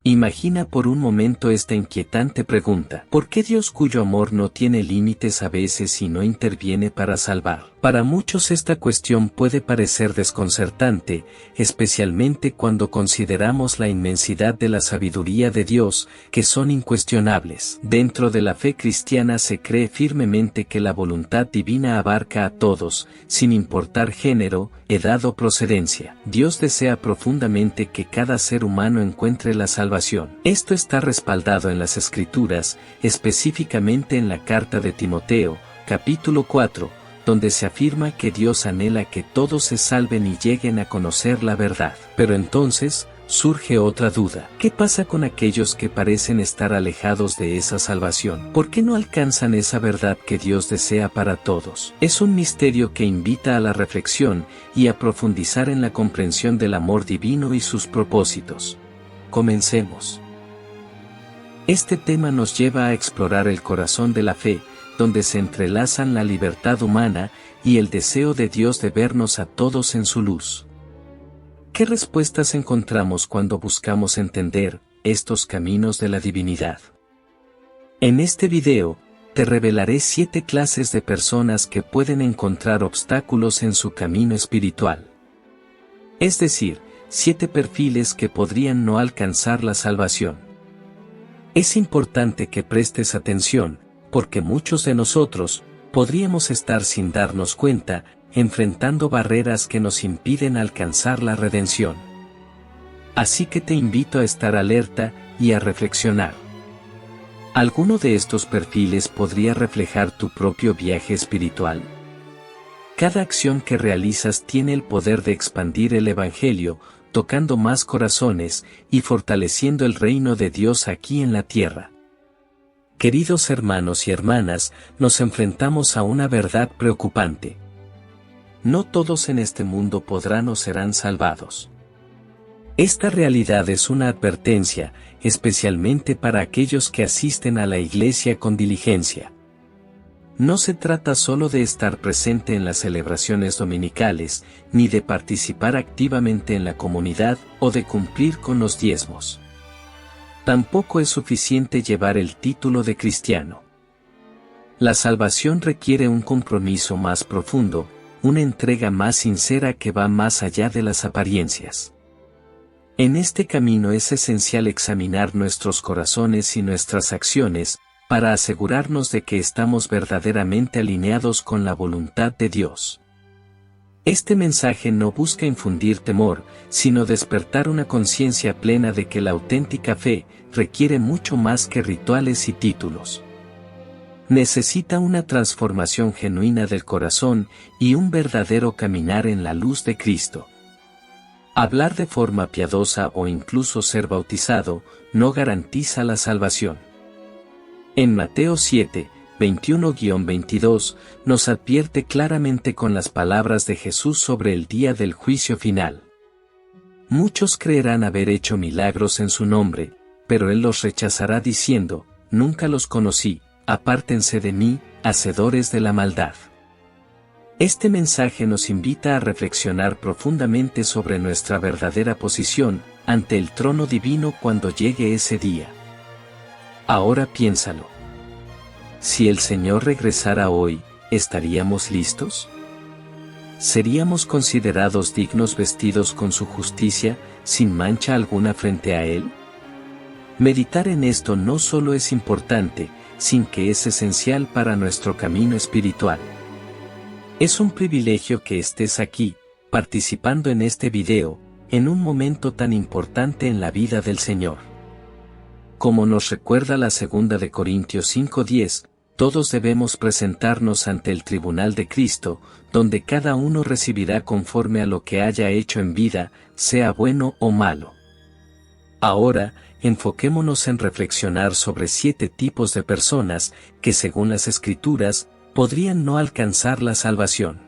Imagina por un momento esta inquietante pregunta: ¿por qué Dios, cuyo amor no tiene límites, a veces y no interviene para salvar? Para muchos esta cuestión puede parecer desconcertante, especialmente cuando consideramos la inmensidad de la sabiduría de Dios, que son incuestionables. Dentro de la fe cristiana se cree firmemente que la voluntad divina abarca a todos, sin importar género, edad o procedencia. Dios desea profundamente que cada ser humano encuentre la salvación. Esto está respaldado en las Escrituras, específicamente en la carta de Timoteo, capítulo 4, donde se afirma que Dios anhela que todos se salven y lleguen a conocer la verdad. Pero entonces, surge otra duda: ¿qué pasa con aquellos que parecen estar alejados de esa salvación? ¿Por qué no alcanzan esa verdad que Dios desea para todos? Es un misterio que invita a la reflexión y a profundizar en la comprensión del amor divino y sus propósitos. Comencemos. Este tema nos lleva a explorar el corazón de la fe, donde se entrelazan la libertad humana y el deseo de Dios de vernos a todos en su luz. ¿Qué respuestas encontramos cuando buscamos entender estos caminos de la divinidad? En este video, te revelaré 7 clases de personas que pueden encontrar obstáculos en su camino espiritual. Es decir, 7 perfiles que podrían no alcanzar la salvación. Es importante que prestes atención, porque muchos de nosotros podríamos estar sin darnos cuenta, enfrentando barreras que nos impiden alcanzar la redención. Así que te invito a estar alerta y a reflexionar. ¿Alguno de estos perfiles podría reflejar tu propio viaje espiritual? Cada acción que realizas tiene el poder de expandir el Evangelio, tocando más corazones y fortaleciendo el reino de Dios aquí en la tierra. Queridos hermanos y hermanas, nos enfrentamos a una verdad preocupante. No todos en este mundo podrán o serán salvados. Esta realidad es una advertencia, especialmente para aquellos que asisten a la iglesia con diligencia. No se trata solo de estar presente en las celebraciones dominicales, ni de participar activamente en la comunidad o de cumplir con los diezmos. Tampoco es suficiente llevar el título de cristiano. La salvación requiere un compromiso más profundo, una entrega más sincera que va más allá de las apariencias. En este camino es esencial examinar nuestros corazones y nuestras acciones, para asegurarnos de que estamos verdaderamente alineados con la voluntad de Dios. Este mensaje no busca infundir temor, sino despertar una conciencia plena de que la auténtica fe requiere mucho más que rituales y títulos. Necesita una transformación genuina del corazón y un verdadero caminar en la luz de Cristo. Hablar de forma piadosa o incluso ser bautizado no garantiza la salvación. En Mateo 7, 21-22, nos advierte claramente con las palabras de Jesús sobre el día del juicio final. Muchos creerán haber hecho milagros en su nombre, pero Él los rechazará diciendo: nunca los conocí, apártense de mí, hacedores de la maldad. Este mensaje nos invita a reflexionar profundamente sobre nuestra verdadera posición ante el trono divino cuando llegue ese día. Ahora piénsalo. Si el Señor regresara hoy, ¿estaríamos listos? ¿Seríamos considerados dignos vestidos con su justicia, sin mancha alguna frente a Él? Meditar en esto no solo es importante, sino que es esencial para nuestro camino espiritual. Es un privilegio que estés aquí, participando en este video, en un momento tan importante en la vida del Señor. Como nos recuerda la 2 de Corintios 5:10, todos debemos presentarnos ante el tribunal de Cristo, donde cada uno recibirá conforme a lo que haya hecho en vida, sea bueno o malo. Ahora, enfoquémonos en reflexionar sobre 7 tipos de personas que, según las Escrituras, podrían no alcanzar la salvación.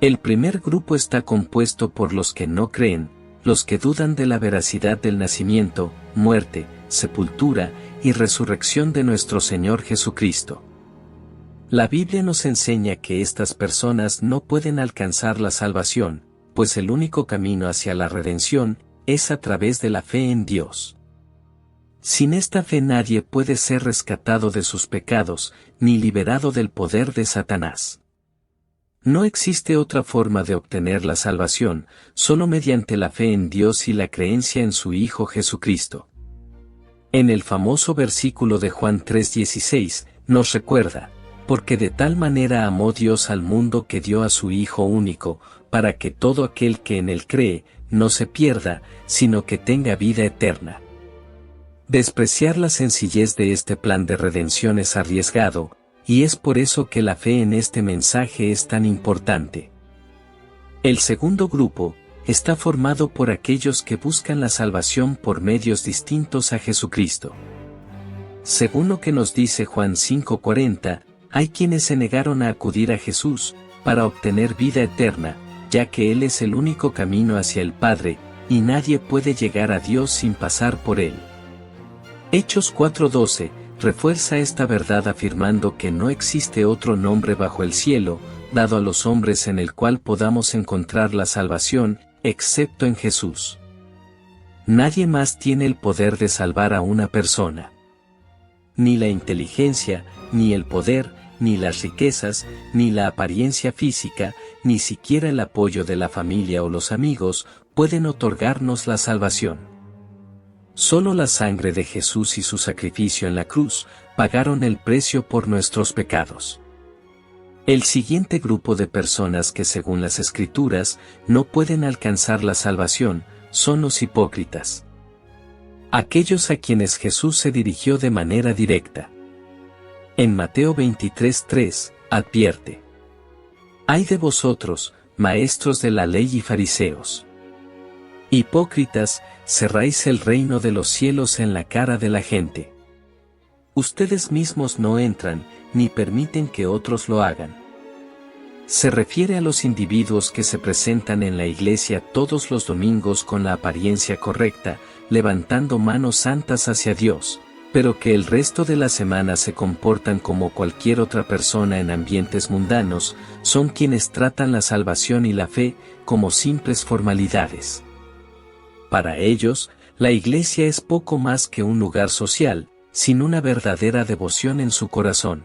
El primer grupo está compuesto por los que no creen, los que dudan de la veracidad del nacimiento, muerte, sepultura y resurrección de nuestro Señor Jesucristo. La Biblia nos enseña que estas personas no pueden alcanzar la salvación, pues el único camino hacia la redención es a través de la fe en Dios. Sin esta fe nadie puede ser rescatado de sus pecados, ni liberado del poder de Satanás. No existe otra forma de obtener la salvación, solo mediante la fe en Dios y la creencia en su Hijo Jesucristo. En el famoso versículo de Juan 3:16, nos recuerda, porque de tal manera amó Dios al mundo que dio a su Hijo único, para que todo aquel que en él cree, no se pierda, sino que tenga vida eterna. Despreciar la sencillez de este plan de redención es arriesgado, y es por eso que la fe en este mensaje es tan importante. El segundo grupo está formado por aquellos que buscan la salvación por medios distintos a Jesucristo. Según lo que nos dice Juan 5:40, hay quienes se negaron a acudir a Jesús para obtener vida eterna, ya que Él es el único camino hacia el Padre, y nadie puede llegar a Dios sin pasar por Él. Hechos 4:12 refuerza esta verdad afirmando que no existe otro nombre bajo el cielo, dado a los hombres en el cual podamos encontrar la salvación, excepto en Jesús. Nadie más tiene el poder de salvar a una persona. Ni la inteligencia, ni el poder, ni las riquezas, ni la apariencia física, ni siquiera el apoyo de la familia o los amigos, pueden otorgarnos la salvación. Solo la sangre de Jesús y su sacrificio en la cruz pagaron el precio por nuestros pecados. El siguiente grupo de personas que según las Escrituras no pueden alcanzar la salvación son los hipócritas. Aquellos a quienes Jesús se dirigió de manera directa. En Mateo 23:3 advierte: «Ay de vosotros, maestros de la ley y fariseos. Hipócritas, cerráis el reino de los cielos en la cara de la gente. Ustedes mismos no entran, ni permiten que otros lo hagan». Se refiere a los individuos que se presentan en la iglesia todos los domingos con la apariencia correcta, levantando manos santas hacia Dios, pero que el resto de la semana se comportan como cualquier otra persona en ambientes mundanos, son quienes tratan la salvación y la fe como simples formalidades. Para ellos, la iglesia es poco más que un lugar social, sin una verdadera devoción en su corazón.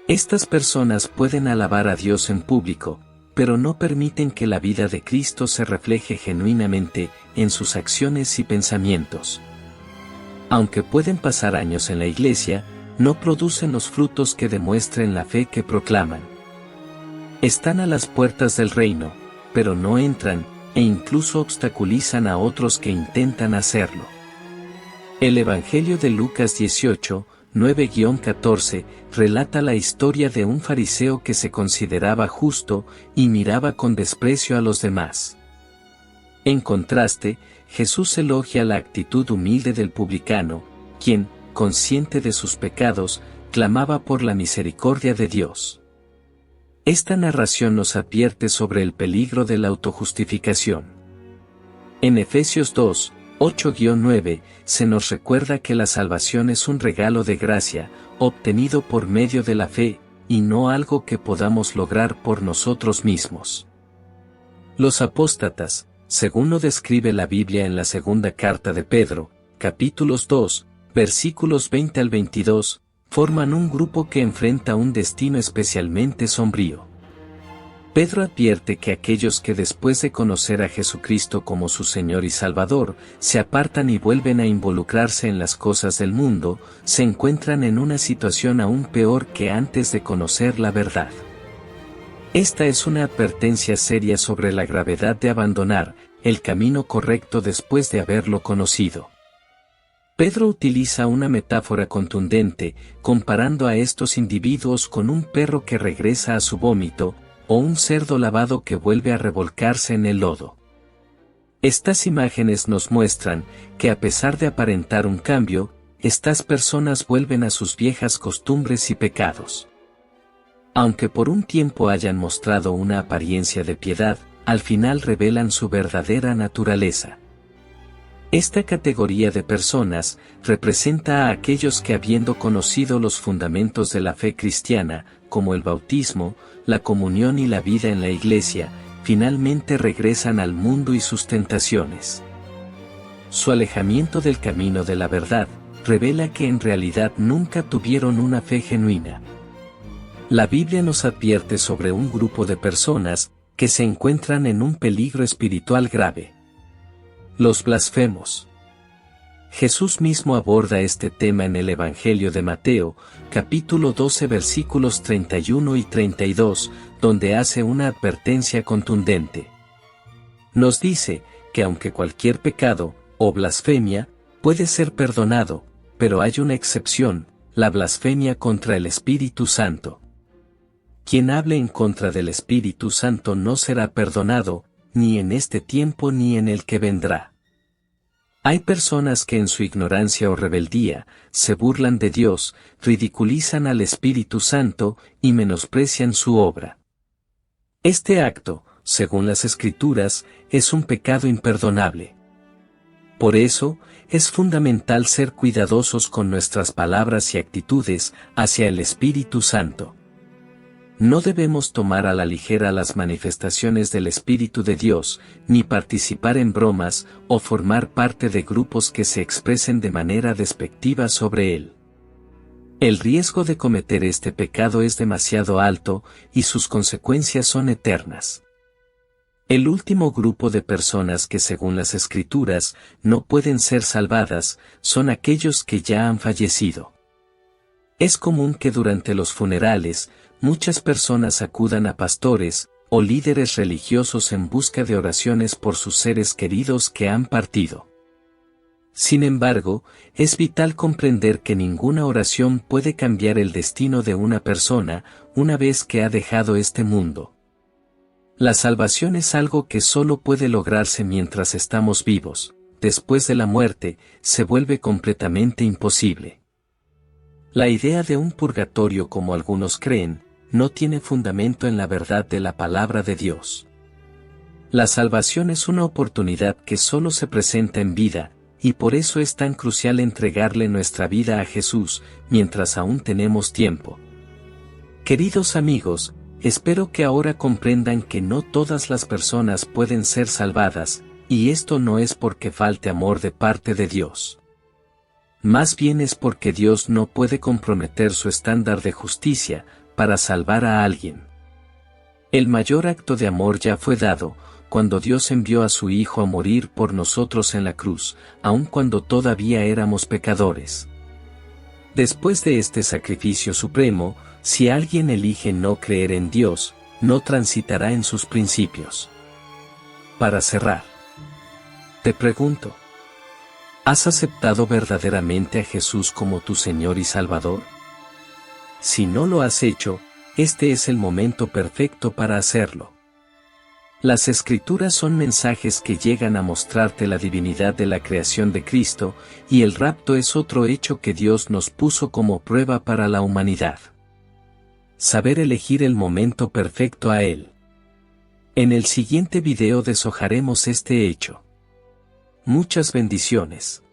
Estas personas pueden alabar a Dios en público, pero no permiten que la vida de Cristo se refleje genuinamente en sus acciones y pensamientos. Aunque pueden pasar años en la iglesia, no producen los frutos que demuestren la fe que proclaman. Están a las puertas del reino, pero no entran, e incluso obstaculizan a otros que intentan hacerlo. El Evangelio de Lucas 18, 9-14, relata la historia de un fariseo que se consideraba justo y miraba con desprecio a los demás. En contraste, Jesús elogia la actitud humilde del publicano, quien, consciente de sus pecados, clamaba por la misericordia de Dios. Esta narración nos advierte sobre el peligro de la autojustificación. En Efesios 2, 8-9, se nos recuerda que la salvación es un regalo de gracia, obtenido por medio de la fe, y no algo que podamos lograr por nosotros mismos. Los apóstatas, según lo describe la Biblia en la segunda carta de Pedro, capítulos 2, versículos 20-22, forman un grupo que enfrenta un destino especialmente sombrío. Pedro advierte que aquellos que después de conocer a Jesucristo como su Señor y Salvador, se apartan y vuelven a involucrarse en las cosas del mundo, se encuentran en una situación aún peor que antes de conocer la verdad. Esta es una advertencia seria sobre la gravedad de abandonar el camino correcto después de haberlo conocido. Pedro utiliza una metáfora contundente, comparando a estos individuos con un perro que regresa a su vómito, o un cerdo lavado que vuelve a revolcarse en el lodo. Estas imágenes nos muestran que a pesar de aparentar un cambio, estas personas vuelven a sus viejas costumbres y pecados. Aunque por un tiempo hayan mostrado una apariencia de piedad, al final revelan su verdadera naturaleza. Esta categoría de personas representa a aquellos que habiendo conocido los fundamentos de la fe cristiana, como el bautismo, la comunión y la vida en la iglesia, finalmente regresan al mundo y sus tentaciones. su alejamiento del camino de la verdad, revela que en realidad nunca tuvieron una fe genuina. La Biblia nos advierte sobre un grupo de personas que se encuentran en un peligro espiritual grave: los blasfemos. Jesús mismo aborda este tema en el Evangelio de Mateo, capítulo 12, versículos 31 y 32, donde hace una advertencia contundente. Nos dice que aunque cualquier pecado o blasfemia puede ser perdonado, pero hay una excepción: la blasfemia contra el Espíritu Santo. Quien hable en contra del Espíritu Santo no será perdonado, ni en este tiempo ni en el que vendrá. Hay personas que en su ignorancia o rebeldía se burlan de Dios, ridiculizan al Espíritu Santo y menosprecian su obra. Este acto, según las Escrituras, es un pecado imperdonable. Por eso, es fundamental ser cuidadosos con nuestras palabras y actitudes hacia el Espíritu Santo. No debemos tomar a la ligera las manifestaciones del Espíritu de Dios, ni participar en bromas o formar parte de grupos que se expresen de manera despectiva sobre él. El riesgo de cometer este pecado es demasiado alto y sus consecuencias son eternas. El último grupo de personas que, según las Escrituras, no pueden ser salvadas, son aquellos que ya han fallecido. Es común que durante los funerales, muchas personas acudan a pastores o líderes religiosos en busca de oraciones por sus seres queridos que han partido. Sin embargo, es vital comprender que ninguna oración puede cambiar el destino de una persona una vez que ha dejado este mundo. La salvación es algo que solo puede lograrse mientras estamos vivos. Después de la muerte, se vuelve completamente imposible. La idea de un purgatorio, como algunos creen, no tiene fundamento en la verdad de la palabra de Dios. La salvación es una oportunidad que solo se presenta en vida, y por eso es tan crucial entregarle nuestra vida a Jesús, mientras aún tenemos tiempo. Queridos amigos, espero que ahora comprendan que no todas las personas pueden ser salvadas, y esto no es porque falte amor de parte de Dios. Más bien es porque Dios no puede comprometer su estándar de justicia para salvar a alguien. El mayor acto de amor ya fue dado, cuando Dios envió a su Hijo a morir por nosotros en la cruz, aun cuando todavía éramos pecadores. Después de este sacrificio supremo, si alguien elige no creer en Dios, no transitará en sus principios. Para cerrar, te pregunto: ¿has aceptado verdaderamente a Jesús como tu Señor y Salvador? Si no lo has hecho, este es el momento perfecto para hacerlo. Las Escrituras son mensajes que llegan a mostrarte la divinidad de la creación de Cristo, y el rapto es otro hecho que Dios nos puso como prueba para la humanidad. Saber elegir el momento perfecto a Él. En el siguiente video deshojaremos este hecho. Muchas bendiciones.